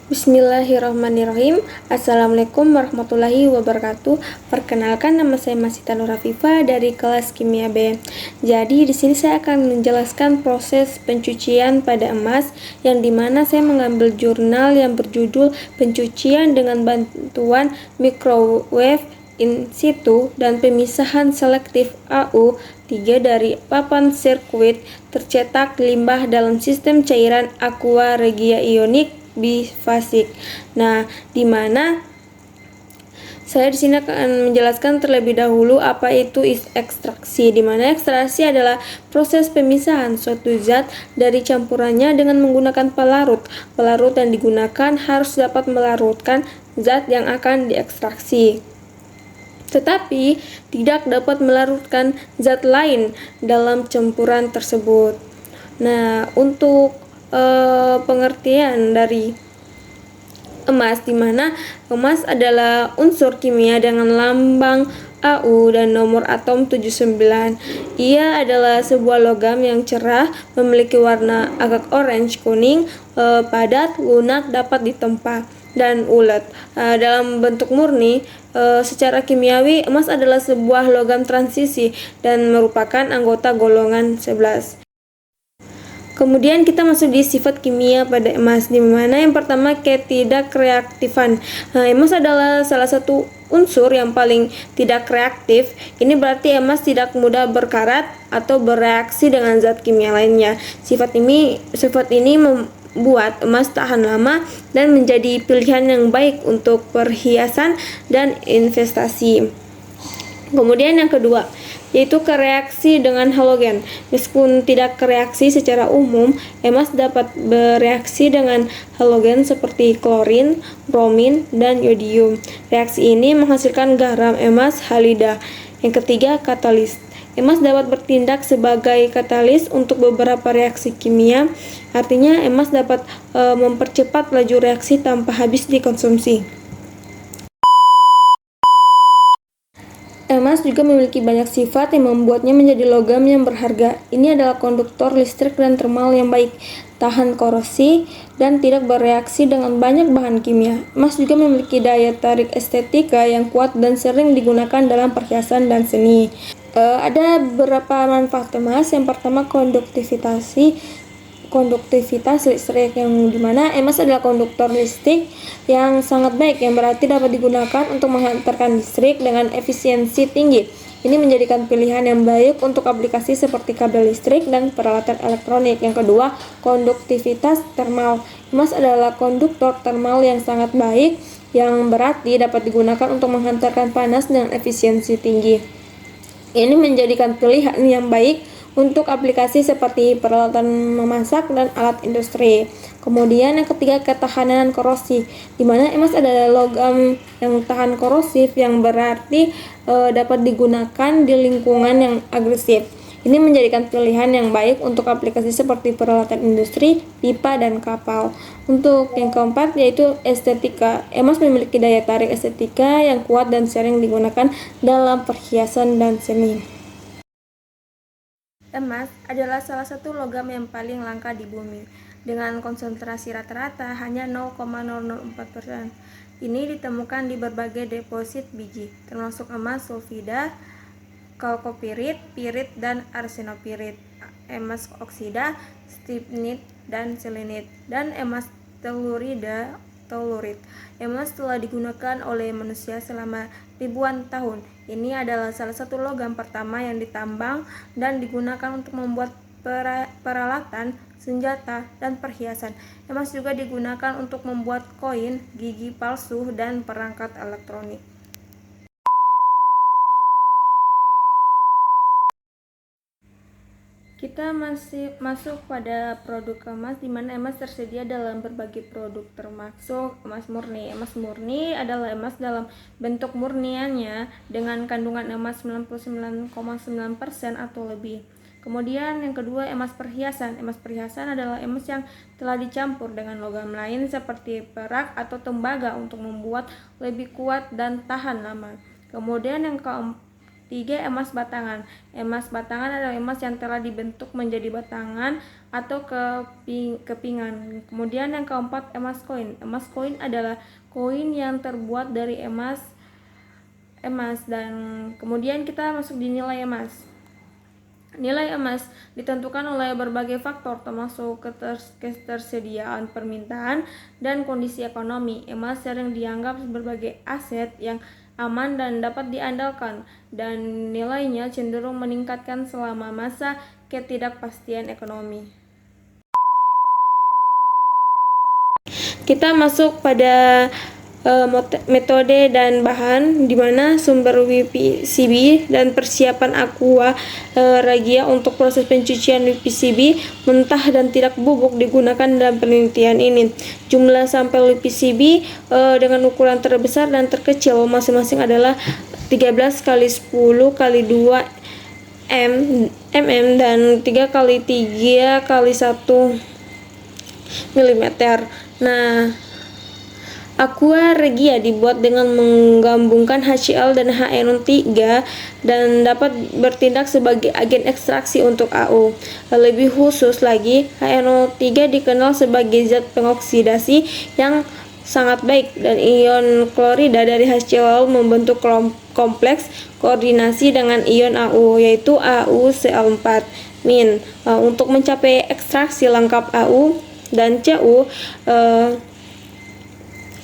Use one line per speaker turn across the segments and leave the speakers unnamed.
Bismillahirrahmanirrahim. Assalamualaikum warahmatullahi wabarakatuh. Perkenalkan, nama saya Masita Nur Afifah dari kelas Kimia B. Jadi di sini saya akan menjelaskan proses pencucian pada emas, yang dimana saya mengambil jurnal yang berjudul Pencucian dengan Bantuan Microwave in situ dan Pemisahan Selektif AU3 dari papan sirkuit tercetak limbah dalam sistem cairan aqua regia ionik bifasik. Nah, di mana saya di sini akan menjelaskan terlebih dahulu apa itu ekstraksi, di mana ekstraksi adalah proses pemisahan suatu zat dari campurannya dengan menggunakan pelarut. Pelarut yang digunakan harus dapat melarutkan zat yang akan diekstraksi, tetapi tidak dapat melarutkan zat lain dalam campuran tersebut. Nah, untuk pengertian dari emas, di mana emas adalah unsur kimia dengan lambang AU dan nomor atom 79. Ia adalah sebuah logam yang cerah, memiliki warna agak orange kuning, padat, lunak, dapat ditempa dan ulet. Dalam bentuk murni, secara kimiawi emas adalah sebuah logam transisi dan merupakan anggota golongan 11. Kemudian kita masuk di sifat kimia pada emas, di mana yang pertama ketidakreaktifan. Emas adalah salah satu unsur yang paling tidak reaktif. Ini berarti emas tidak mudah berkarat atau bereaksi dengan zat kimia lainnya. Sifat ini membuat emas tahan lama dan menjadi pilihan yang baik untuk perhiasan dan investasi. Kemudian yang kedua, yaitu kereaksi dengan halogen. Meskipun tidak kereaksi secara umum, emas dapat bereaksi dengan halogen seperti klorin, bromin, dan yodium. Reaksi ini menghasilkan garam emas halida. Yang ketiga, katalis. Emas dapat bertindak sebagai katalis untuk beberapa reaksi kimia. Artinya emas dapat mempercepat laju reaksi tanpa habis dikonsumsi. Emas juga memiliki banyak sifat yang membuatnya menjadi logam yang berharga. Ini adalah konduktor listrik dan termal yang baik, tahan korosi, dan tidak bereaksi dengan banyak bahan kimia. Emas juga memiliki daya tarik estetika yang kuat dan sering digunakan dalam perhiasan dan seni. Ada beberapa manfaat emas. Yang pertama, konduktivitas listrik, yang dimana emas adalah konduktor listrik yang sangat baik, yang berarti dapat digunakan untuk menghantarkan listrik dengan efisiensi tinggi. Ini menjadikan pilihan yang baik untuk aplikasi seperti kabel listrik dan peralatan elektronik. Yang kedua, konduktivitas termal. Emas adalah konduktor termal yang sangat baik, yang berarti dapat digunakan untuk menghantarkan panas dengan efisiensi tinggi. Ini menjadikan pilihan yang baik untuk aplikasi seperti peralatan memasak dan alat industri. Kemudian yang ketiga, ketahanan korosi, di mana emas adalah logam yang tahan korosif, yang berarti dapat digunakan di lingkungan yang agresif. Ini menjadikan pilihan yang baik untuk aplikasi seperti peralatan industri, pipa, dan kapal. Untuk yang keempat, yaitu estetika. Emas memiliki daya tarik estetika yang kuat dan sering digunakan dalam perhiasan dan seni. Emas adalah salah satu logam yang paling langka di bumi, dengan konsentrasi rata-rata hanya 0,004%. Ini ditemukan di berbagai deposit biji, termasuk emas sulfida, kalkopirit, pirit, dan arsenopirit, emas oksida, stibnit, dan selenit, dan emas telurit. Emas telah digunakan oleh manusia selama ribuan tahun. Ini adalah salah satu logam pertama yang ditambang dan digunakan untuk membuat peralatan, senjata, dan perhiasan. Emas juga digunakan untuk membuat koin, gigi palsu, dan perangkat elektronik. Kita masih masuk pada produk emas, di mana emas tersedia dalam berbagai produk, termasuk emas murni. Emas murni adalah emas dalam bentuk murniannya dengan kandungan emas 99,9% atau lebih. Kemudian yang kedua, emas perhiasan. Emas perhiasan adalah emas yang telah dicampur dengan logam lain seperti perak atau tembaga untuk membuat lebih kuat dan tahan lama. Kemudian yang 3. Emas batangan. Emas batangan adalah emas yang telah dibentuk menjadi batangan atau kepingan. Kemudian yang keempat, emas koin. Emas koin adalah koin yang terbuat dari emas. Dan kemudian kita masuk di nilai emas. Nilai emas ditentukan oleh berbagai faktor termasuk ketersediaan permintaan dan kondisi ekonomi. Emas sering dianggap sebagai aset yang aman dan dapat diandalkan, dan nilainya cenderung meningkatkan selama masa ketidakpastian ekonomi. Kita masuk pada metode dan bahan, di mana sumber WPCB dan persiapan Aqua Regia untuk proses pencucian WPCB mentah dan tidak bubuk digunakan dalam penelitian ini. Jumlah sampel WPCB dengan ukuran terbesar dan terkecil masing-masing adalah 13 kali 10 kali 2 mm dan 3 kali 3 kali 1 mm. Nah, Aqua Regia dibuat dengan menggabungkan HCl dan HNO3 dan dapat bertindak sebagai agen ekstraksi untuk AU. Lebih khusus lagi, HNO3 dikenal sebagai zat pengoksidasi yang sangat baik, dan ion klorida dari HCl membentuk kompleks koordinasi dengan ion AU, yaitu AuCl4-. Untuk mencapai ekstraksi lengkap AU dan Cu,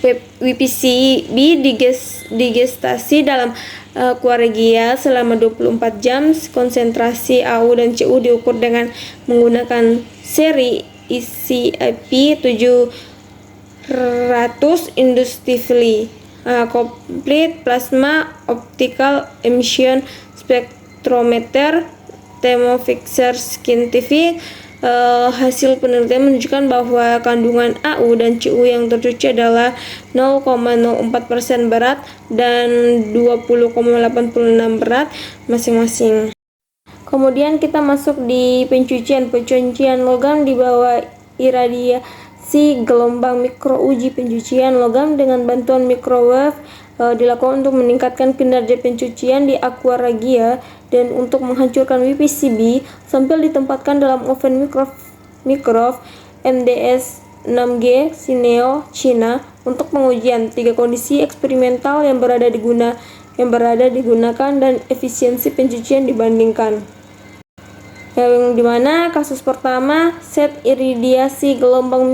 WPCB digestasi dalam Aqua Regia selama 24 jam. Konsentrasi AU dan Cu diukur dengan menggunakan seri ECIP 700 Industrially Complete Plasma Optical Emission Spectrometer Thermofixer Scientific. Hasil penelitian menunjukkan bahwa kandungan AU dan Cu yang tercuci adalah 0,04% berat dan 20,86 berat masing-masing. Kemudian kita masuk di pencucian logam di bawah iradiasi gelombang mikro. Uji pencucian logam dengan bantuan microwave dilakukan untuk meningkatkan kinerja pencucian di Aqua Regia, dan untuk menghancurkan WPCB, sampel ditempatkan dalam oven microwave MDS 6G Sineo, China untuk pengujian 3 kondisi eksperimental yang berada digunakan dan efisiensi pencucian dibandingkan. Yang dimana kasus pertama, set iradiasi gelombang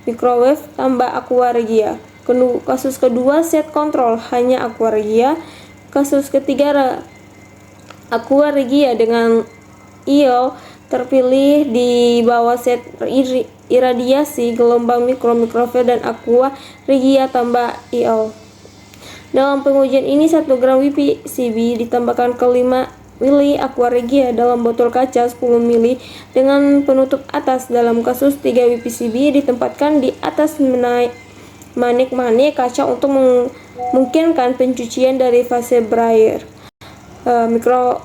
microwave tambah Aqua Regia. Kasus kedua, set kontrol hanya Aqua Regia. Kasus ketiga, Aqua Regia dengan IO terpilih di bawah set iradiasi gelombang microwave dan Aqua Regia tambah IO. Dalam pengujian ini 1 gram WPCB ditambahkan ke 5 mili Aqua Regia dalam botol kaca 10 mili dengan penutup atas. Dalam kasus 3 WPCB ditempatkan di atas manik-manik kaca untuk memungkinkan pencucian dari fase berair.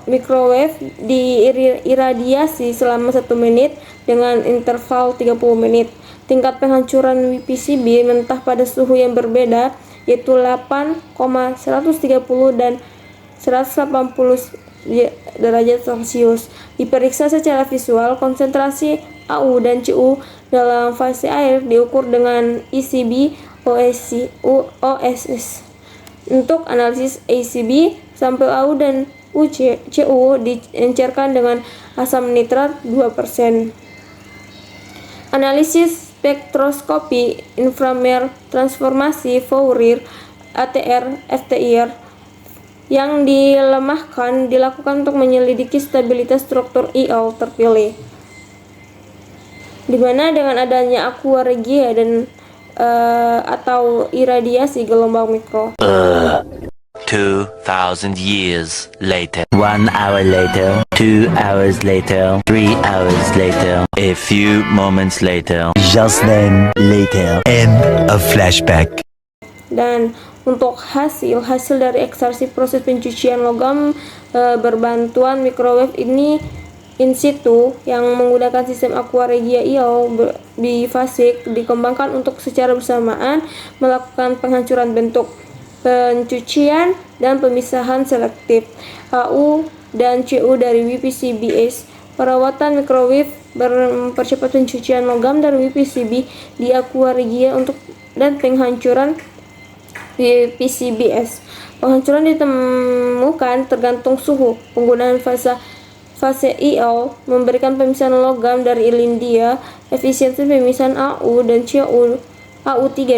Microwave diiradiasi selama 1 menit dengan interval 30 menit. Tingkat penghancuran WPCB mentah pada suhu yang berbeda, yaitu 8,130 dan 180 derajat Celcius. Diperiksa secara visual. Konsentrasi AU dan Cu dalam fase air diukur dengan ECB OSS. Untuk analisis ECB, sampel AU dan Cu diencerkan dengan asam nitrat 2%. Analisis spektroskopi inframer transformasi Fourier ATR FTIR yang dilemahkan dilakukan untuk menyelidiki stabilitas struktur IO terpilih, di mana dengan adanya Aqua Regia dan atau iradiasi gelombang mikro.
2,000 years later. 1 hour later. 2 hours later. 3 hours later. A few moments later. Just then later. End of flashback.
Dan untuk hasil dari ekstraksi proses pencucian logam berbantuan microwave ini in situ yang menggunakan sistem Aqua Regia IO bifasik dikembangkan untuk secara bersamaan melakukan penghancuran bentuk. pencucian dan pemisahan selektif AU dan CU dari WPCBS. Perawatan microwave mempercepat pencucian logam dari WPCB di aqua regia dan penghancuran WPCBS. Penghancuran ditemukan tergantung suhu. Penggunaan fase IL memberikan pemisahan logam dari India. Efisiensi pemisahan AU3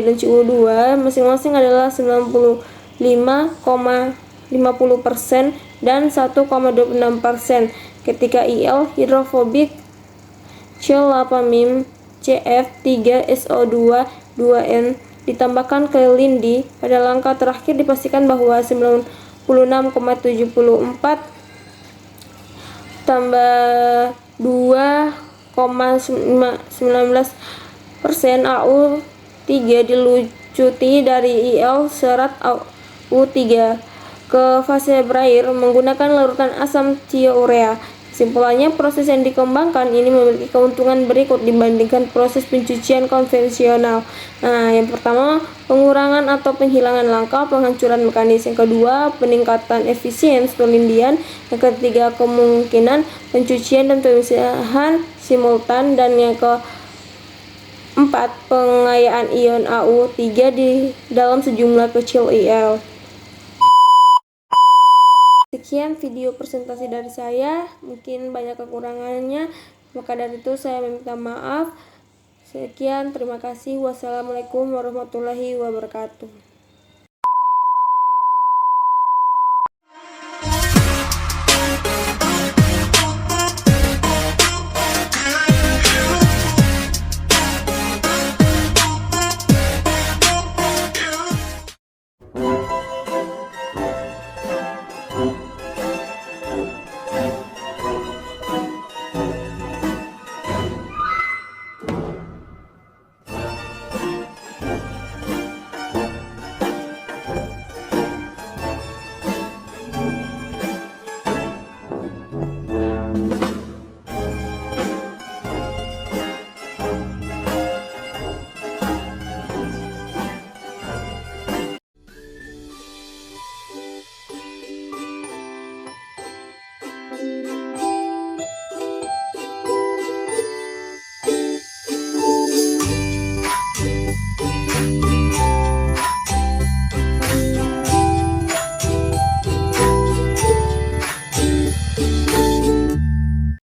dan CU2 masing-masing adalah 95,50% dan 1,26%. Ketika IL hidrofobik C8-MIM CF3SO2 2N ditambahkan ke lindi, pada langkah terakhir dipastikan bahwa 96,74 tambah 2,19% AU3 dilucuti dari IL serat AU3 ke fase berair menggunakan larutan asam thiourea. Kesimpulannya, proses yang dikembangkan ini memiliki keuntungan berikut dibandingkan proses pencucian konvensional. Nah, yang pertama, pengurangan atau penghilangan langkah penghancuran mekanis. Yang kedua, peningkatan efisiensi perlindian. Yang ketiga, kemungkinan pencucian dan pemisahan simultan. Dan yang keempat, pengayaan ion AU3 di dalam sejumlah kecil IL. Sekian video presentasi dari saya, mungkin banyak kekurangannya, maka dari itu saya meminta maaf. Sekian, terima kasih. Wassalamualaikum warahmatullahi wabarakatuh.